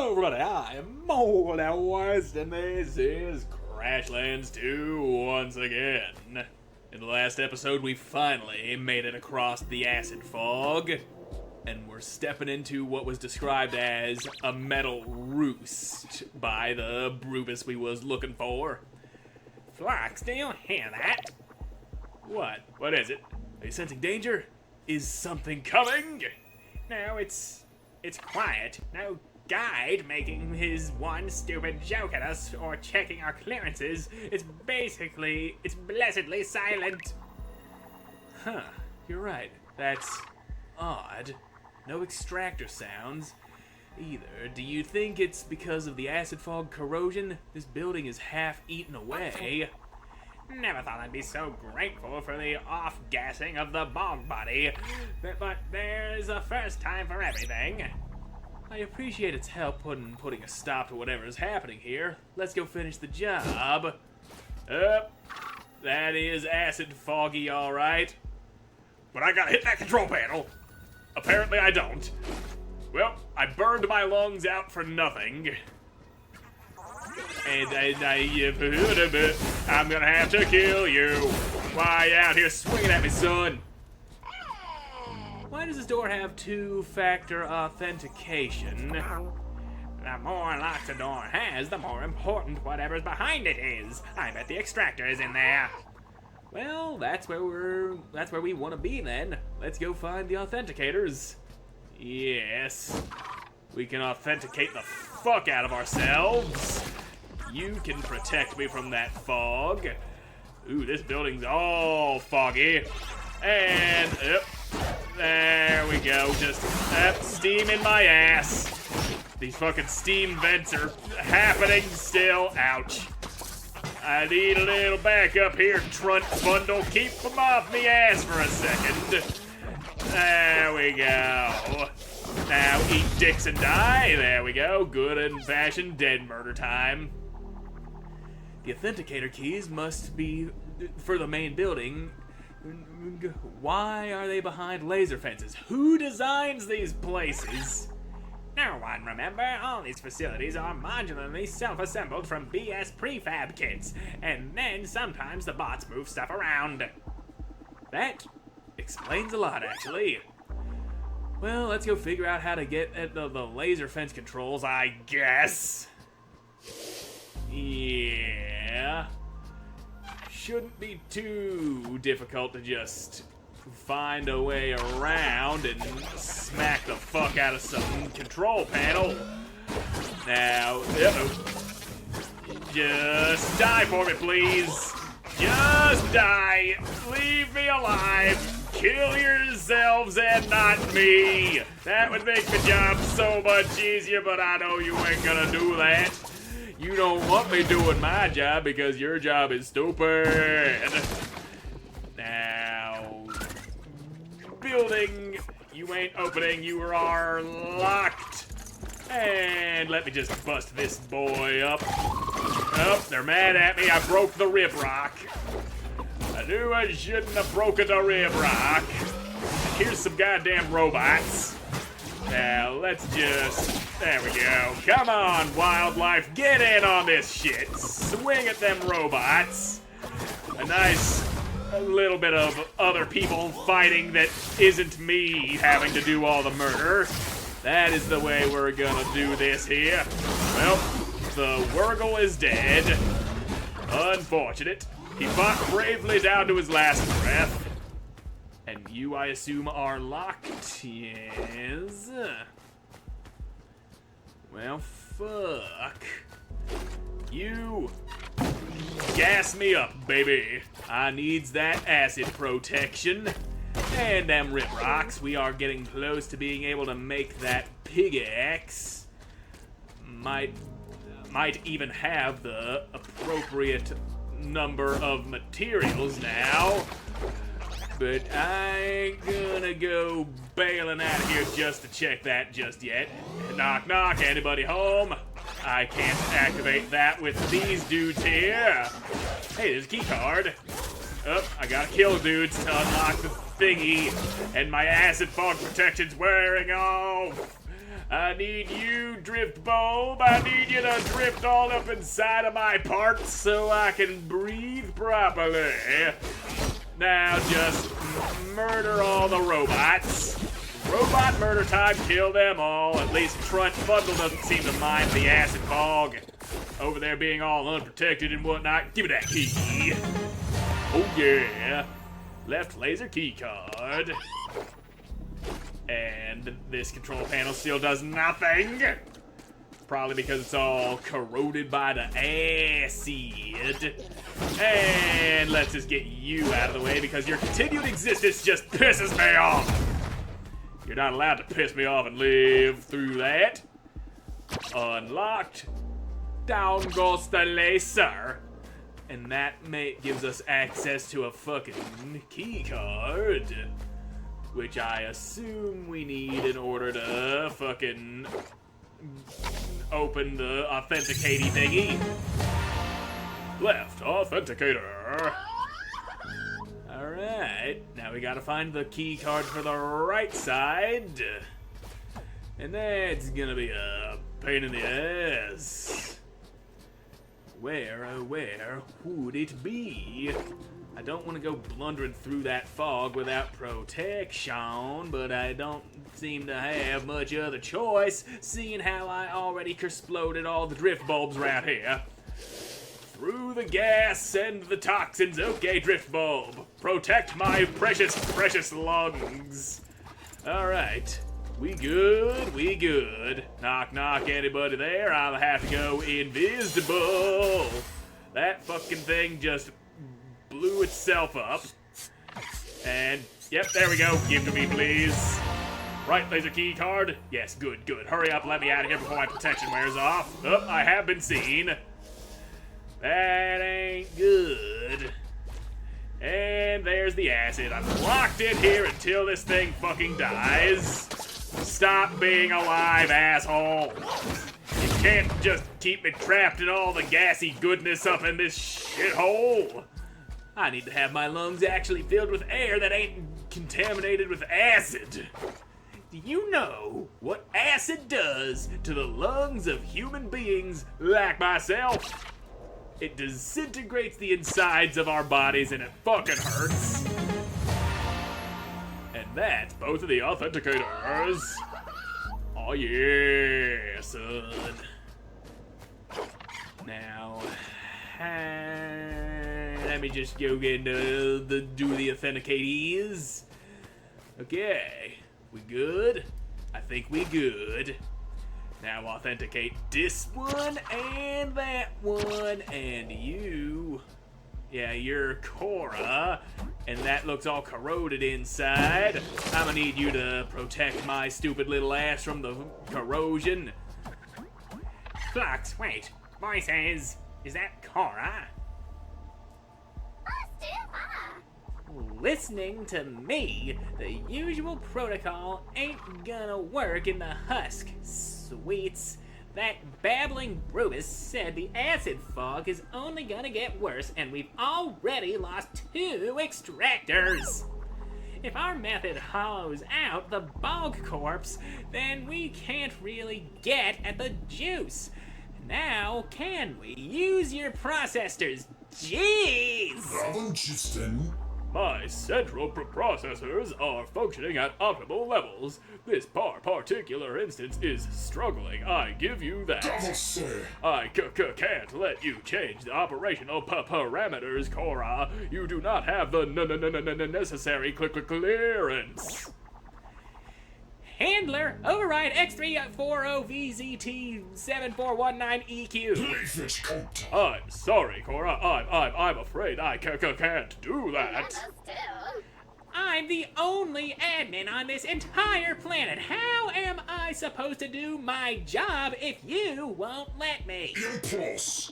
Hello everybody, I am Moldy West, and this is Crashlands 2 once again. In the last episode, we finally made it across the acid fog, and we're stepping into what was described as a metal roost by the Brubus we was looking for. Flox, do you hear that? What? What is it? Are you sensing danger? Is something coming? No, it's quiet. No guide making his one stupid joke at us or checking our clearances. It's blessedly silent. Huh, you're right. That's odd. No extractor sounds either. Do you think it's because of the acid fog corrosion? This building is half eaten away. Never thought I'd be so grateful for the off-gassing of the bog body. But there's a first time for everything. I appreciate its help putting a stop to whatever is happening here. Let's go finish the job. That is acid foggy, alright. But I gotta hit that control panel. Apparently I don't. Well, I burned my lungs out for nothing. And I'm gonna have to kill you. Why out here swinging at me, son? Why does this door have two-factor authentication? The more locks a door has, the more important whatever's behind it is. I bet the extractor is in there. Well, that's where we want to be then. Let's go find the authenticators. Yes. We can authenticate the fuck out of ourselves. You can protect me from that fog. Ooh, this building's all foggy. And, there we go. Just, steam in my ass. These fucking steam vents are happening still. Ouch. I need a little backup here, Trunt Bundle. Keep them off me ass for a second. There we go. Now eat dicks and die. There we go. Good old-fashioned dead murder time. The authenticator keys must be for the main building. Why are they behind laser fences? Who designs these places? No one, remember? All these facilities are modularly self-assembled from BS prefab kits, and then sometimes the bots move stuff around. That explains a lot, actually. Well, let's go figure out how to get at the laser fence controls, I guess. Yeah. Shouldn't be too difficult to just find a way around and smack the fuck out of some control panel. Now, just die for me, please. Just die. Leave me alive. Kill yourselves and not me. That would make the job so much easier, but I know you ain't gonna do that. You don't want me doing my job because your job is stupid. Now, building, you ain't opening, you are locked. And let me just bust this boy up. Oh, they're mad at me, I broke the rib rock. I knew I shouldn't have broken the rib rock. Here's some goddamn robots. Now, let's just, there we go. Come on, wildlife, get in on this shit. Swing at them robots. A nice little bit of other people fighting that isn't me having to do all the murder. That is the way we're gonna do this here. Well, the Wurgle is dead. Unfortunate. He fought bravely down to his last breath. And you, I assume, are locked, yes? Well, fuck. You gas me up, baby. I needs that acid protection. And them rip rocks, we are getting close to being able to make that pickaxe. Might even have the appropriate number of materials now. But I ain't gonna go bailing out of here just to check that just yet. Knock, knock, anybody home? I can't activate that with these dudes here. Hey, there's a key card. Oh, I gotta kill dudes to unlock the thingy. And my acid fog protection's wearing off. I need you, Drift Bulb. I need you to drift all up inside of my parts so I can breathe properly. Now just murder all the robots. Robot murder time, kill them all. At least Front Bundle doesn't seem to mind the acid fog. Over there being all unprotected and whatnot. Give me that key. Oh yeah. Left laser key card. And this control panel still does nothing. Probably because it's all corroded by the acid. And let's just get you out of the way because your continued existence just pisses me off. You're not allowed to piss me off and live through that. Unlocked. Down goes the laser. And that gives us access to a fucking key card. Which I assume we need in order to fucking open the authenticating thingy. Left authenticator. Alright, now we gotta find the key card for the right side. And that's gonna be a pain in the ass. Where, oh where would it be? I don't want to go blundering through that fog without protection, but I don't seem to have much other choice, seeing how I already exploded all the drift bulbs around here. Through the gas and the toxins. Okay, drift bulb. Protect my precious, precious lungs. Alright. We good, we good. Knock, knock, anybody there? I'll have to go invisible. That fucking thing just blew itself up. And, yep, there we go. Give to me, please. Right laser key card. Yes, good, good. Hurry up, let me out of here before my protection wears off. Oh, I have been seen. That ain't good. And there's the acid. I'm locked in here until this thing fucking dies. Stop being alive, asshole. You can't just keep me trapped in all the gassy goodness up in this shithole. I need to have my lungs actually filled with air that ain't contaminated with acid. Do you know what acid does to the lungs of human beings like myself? It disintegrates the insides of our bodies and it fucking hurts. And that's both of the authenticators. Oh yeah, son. Now, let me just go get do the authenticatees. Okay, we good? I think we good. Now authenticate this one and that one and you. Yeah, you're Cora, and that looks all corroded inside. I'm gonna need you to protect my stupid little ass from the corrosion. Flux, wait. Voices. Is that Cora? Listening to me, the usual protocol ain't gonna work in the husk, sweets. That babbling Rubus said the acid fog is only gonna get worse, and we've already lost 2 extractors. If our method hollows out the bog corpse, then we can't really get at the juice. Now, can we use your processors? Jeez! My central processors are functioning at optimal levels. This particular instance is struggling. I give you that. I can't let you change the operational parameters, Cora. You do not have the necessary clearance. Handler, override X340VZT7419EQ. I'm sorry, Cora. I'm afraid I can't do that. I'm the only admin on this entire planet. How am I supposed to do my job if you won't let me? Impulse.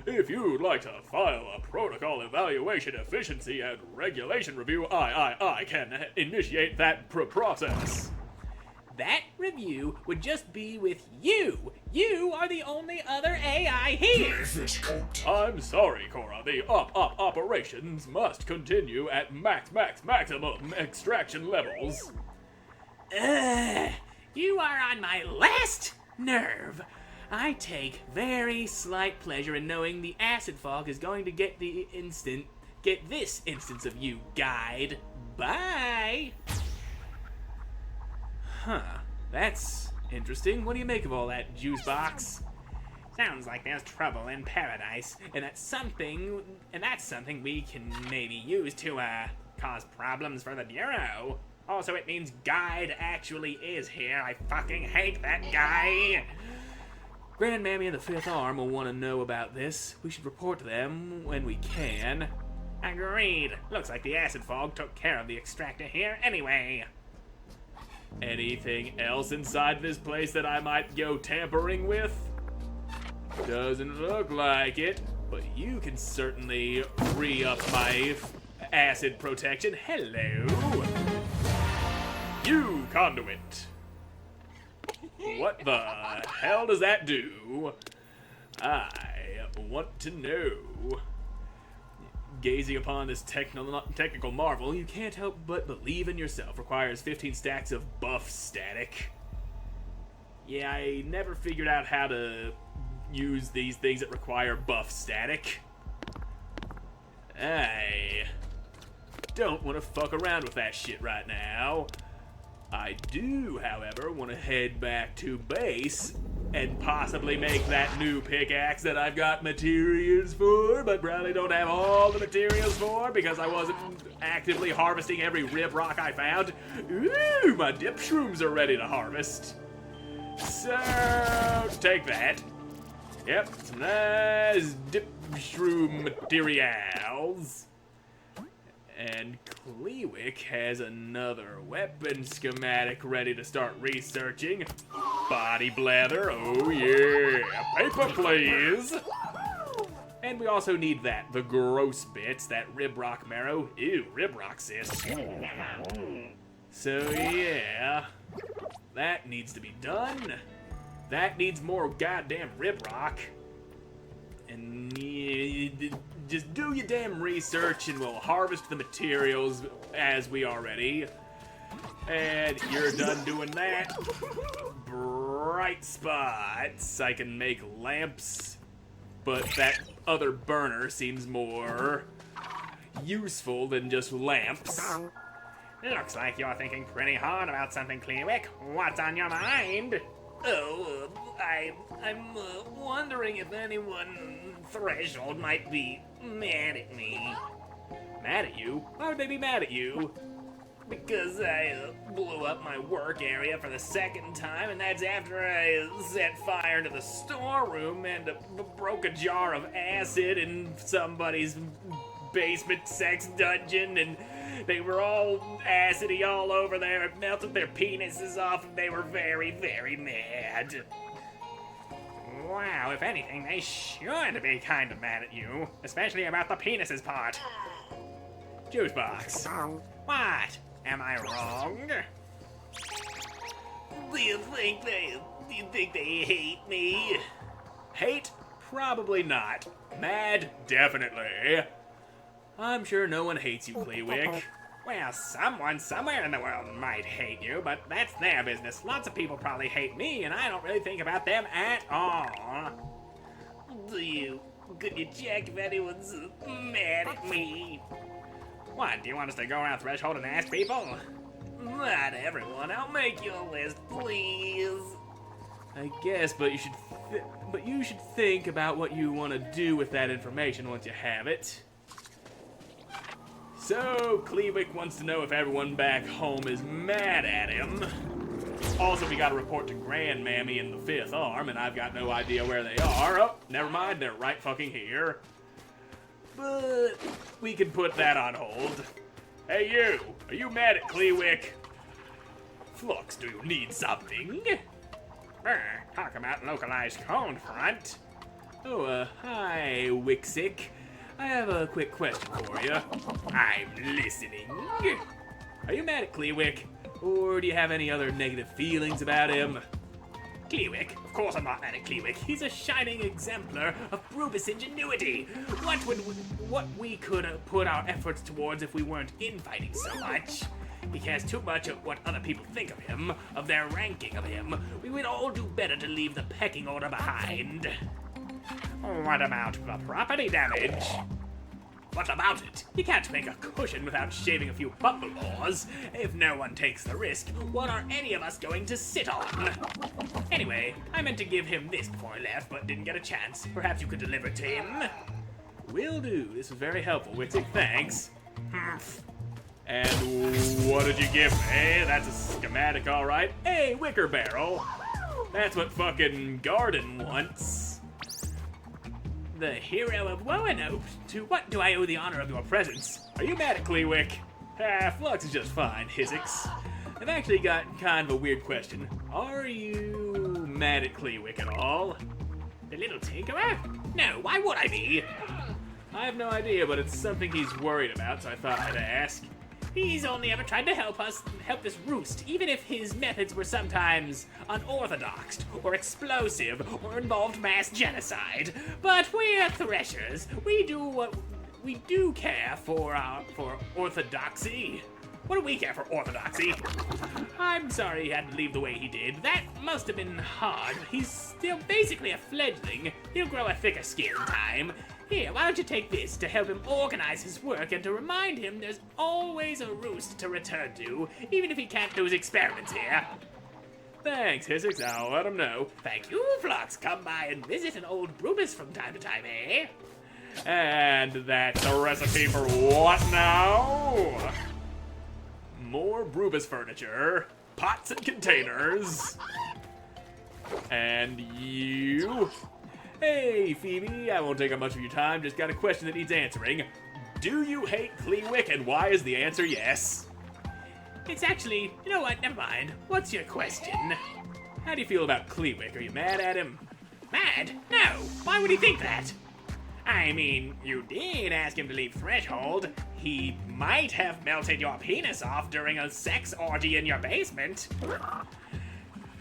If you'd like to file a protocol evaluation, efficiency, and regulation review, I can initiate that process. That review would just be with you. You are the only other AI here. I'm sorry, Cora. The operations must continue at maximum extraction levels. You are on my last nerve. I take very slight pleasure in knowing the acid fog is going to get this instance of you, guide. Bye. Huh. That's interesting. What do you make of all that, juice box? Sounds like there's trouble in paradise, and that's something we can maybe use to cause problems for the Bureau. Also, it means Guide actually is here. I fucking hate that guy. Grandmammy and the Fifth Arm will want to know about this. We should report to them when we can. Agreed. Looks like the acid fog took care of the extractor here anyway. Anything else inside this place that I might go tampering with? Doesn't look like it, but you can certainly re-up my acid protection. Hello! You conduit! What the hell does that do? I want to know. Gazing upon this technical marvel, you can't help but believe in yourself. Requires 15 stacks of buff static. Yeah, I never figured out how to use these things that require buff static. I don't want to fuck around with that shit right now. I do, however, want to head back to base and possibly make that new pickaxe that I've got materials for, but probably don't have all the materials for because I wasn't actively harvesting every rib rock I found. Ooh, my dip shrooms are ready to harvest. So, take that. Yep, some nice dip shroom materials. And Kleewick has another weapon schematic ready to start researching. Body blather, oh yeah. Paper, please. And we also need that, the gross bits, that rib rock marrow. Ew, rib rock, sis. So yeah, that needs to be done. That needs more goddamn rib rock. And just do your damn research and we'll harvest the materials as we are ready. And you're done doing that. Bright spots. I can make lamps, but that other burner seems more useful than just lamps. Looks like you're thinking pretty hard about something, Kleewick. What's on your mind? Oh, I'm wondering if anyone Threshold might be mad at me. Mad at you? Why would they be mad at you? Because I blew up my work area for the second time, and that's after I set fire to the storeroom and broke a jar of acid in somebody's basement sex dungeon, and they were all acidy all over there. It melted their penises off, and they were very, very mad. Wow, if anything, they should be kind of mad at you, especially about the penises part. Juice box. What? Am I wrong? Do you think they hate me? Hate? Probably not. Mad? Definitely. I'm sure no one hates you, Kleewick. Well, someone somewhere in the world might hate you, but that's their business. Lots of people probably hate me, and I don't really think about them at all. Could you check if anyone's mad at me? What, do you want us to go around Threshold and ask people? Not everyone. I'll make you a list, please. I guess, but you should think about what you want to do with that information once you have it. So, Kleewick wants to know if everyone back home is mad at him. Also, we gotta report to Grandmammy and the Fifth Arm, and I've got no idea where they are. Oh, never mind, they're right fucking here. But we can put that on hold. Hey you, are you mad at Kleewick? Flux, do you need something? Talk about localized cold front. Oh, hi, Wixick. I have a quick question for you. I'm listening. Are you mad at Kleewick? Or do you have any other negative feelings about him? Kleewick? Of course I'm not mad at Kleewick. He's a shining exemplar of Brubus ingenuity. What we could put our efforts towards if we weren't infighting so much. He cares too much of what other people think of him, of their ranking of him. We would all do better to leave the pecking order behind. What about the property damage? What about it? You can't make a cushion without shaving a few bumble paws. If no one takes the risk, what are any of us going to sit on? Anyway, I meant to give him this before I left, but didn't get a chance. Perhaps you could deliver it to him? Will do. This was very helpful, Wixie. Thanks. And what did you give me? That's a schematic, all right. Hey, wicker barrel. That's what fucking Garden wants. The hero of Roanoke. To what do I owe the honor of your presence? Are you mad at Kleewick? Flux is just fine, Hizzix. I've actually got kind of a weird question. Are you mad at Kleewick at all? The little tinkerer? No, why would I be? I have no idea, but it's something he's worried about, so I thought I'd ask. He's only ever tried to help this roost, even if his methods were sometimes unorthodox, or explosive, or involved mass genocide. But we're threshers. We do care for orthodoxy. What do we care for orthodoxy? I'm sorry he had to leave the way he did. That must have been hard. He's still basically a fledgling. He'll grow a thicker skin in time. Here, why don't you take this to help him organize his work and to remind him there's always a roost to return to, even if he can't do his experiments here. Thanks, Hizzix. I'll let him know. Thank you, Flux. Come by and visit an old Brubus from time to time, eh? And that's a recipe for what now? More Brubus furniture, pots and containers. And you... Hey, Phoebe, I won't take up much of your time, just got a question that needs answering. Do you hate Kleewick, and why is the answer yes? It's actually, you know what, never mind. What's your question? How do you feel about Kleewick? Are you mad at him? Mad? No, why would he think that? I mean, you did ask him to leave Threshold. He might have melted your penis off during a sex orgy in your basement.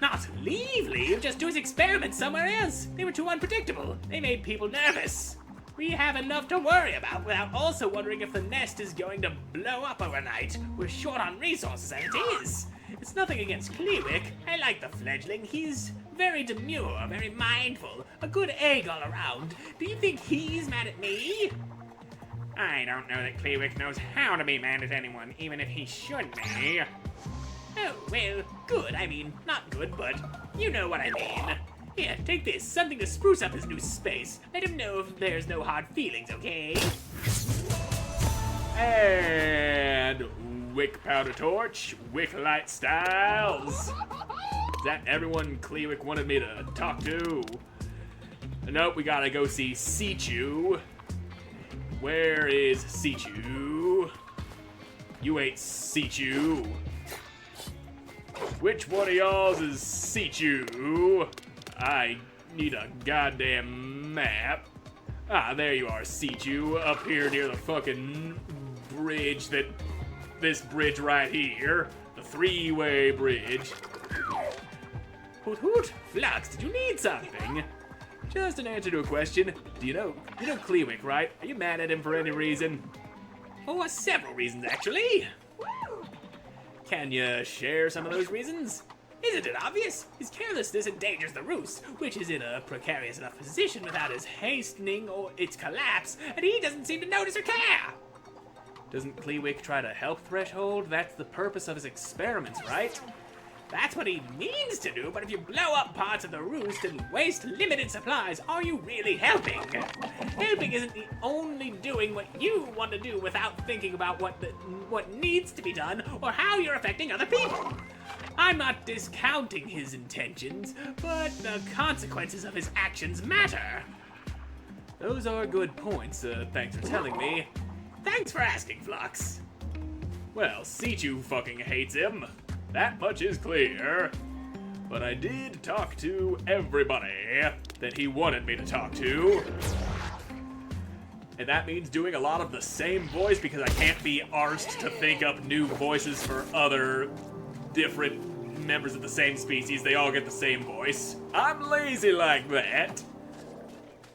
Not leave, just do his experiments somewhere else. They were too unpredictable. They made people nervous. We have enough to worry about without also wondering if the nest is going to blow up overnight. We're short on resources as it is. It's nothing against Kleewick. I like the fledgling. He's very demure, very mindful, a good egg all around. Do you think he's mad at me? I don't know that Kleewick knows how to be mad at anyone, even if he should be. Oh, well, good. I mean, not good, but you know what I mean. Here, take this. Something to spruce up his new space. Let him know if there's no hard feelings, okay? And wick powder torch, wick light styles. Is that everyone Kleewick wanted me to talk to? Nope, we gotta go see Sichu. Where is Sichu? You ain't Sichu. Which one of y'all's is Sichu? I need a goddamn map. Ah, there you are, Sichu, up here near the fucking bridge this bridge right here. The three-way bridge. Hoot hoot, Flux, did you need something? Just an answer to a question. You know Kleewick, right? Are you mad at him for any reason? For several reasons, actually. Can you share some of those reasons? Isn't it obvious? His carelessness endangers the roost, which is in a precarious enough position without his hastening or its collapse, and he doesn't seem to notice or care. Doesn't Kleewick try to help Threshold? That's the purpose of his experiments, right? That's what he means to do, but if you blow up parts of the roost and waste limited supplies, are you really helping? Helping isn't the only doing what you want to do without thinking about what needs to be done or how you're affecting other people. I'm not discounting his intentions, but the consequences of his actions matter. Those are good points, thanks for telling me. Thanks for asking, Flux. Well, Sichu fucking hates him. That much is clear. But I did talk to everybody that he wanted me to talk to. And that means doing a lot of the same voice because I can't be arsed to think up new voices for other different members of the same species. They all get the same voice. I'm lazy like that.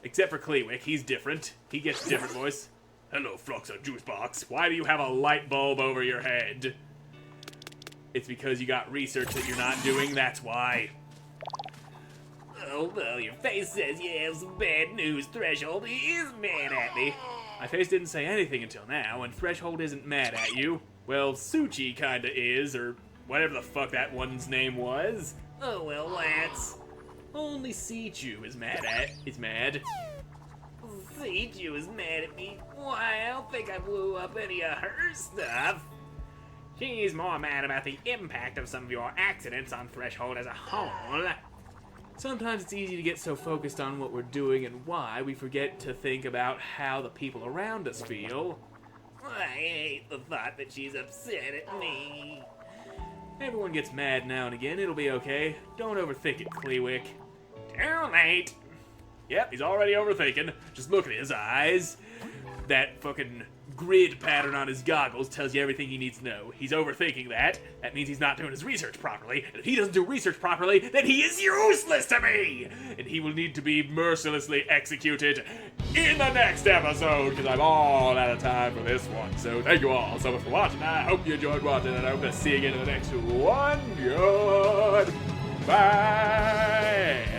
Except for Kleewick, he's different. He gets a different voice. Hello, Flux of Juicebox. Why do you have a light bulb over your head? It's because you got research that you're not doing, that's why. Oh, well, your face says you have some bad news. Threshold is mad at me. My face didn't say anything until now, and Threshold isn't mad at you. Well, Suchi kinda is, or whatever the fuck that one's name was. Oh, well, Lance. Only Sichu is mad. Sichu is mad at me. Why, I don't think I blew up any of her stuff. She's more mad about the impact of some of your accidents on Threshold as a whole. Sometimes it's easy to get so focused on what we're doing and why we forget to think about how the people around us feel. I hate the thought that she's upset at me. Everyone gets mad now and again, it'll be okay. Don't overthink it, Kleewick. Too late. Yep, he's already overthinking. Just look at his eyes. That fucking grid pattern on his goggles tells you everything you need to know. He's overthinking that. That means he's not doing his research properly. And if he doesn't do research properly, then he is useless to me! And he will need to be mercilessly executed in the next episode, because I'm all out of time for this one. So thank you all so much for watching. I hope you enjoyed watching, and I hope to see you again in the next one. Goodbye!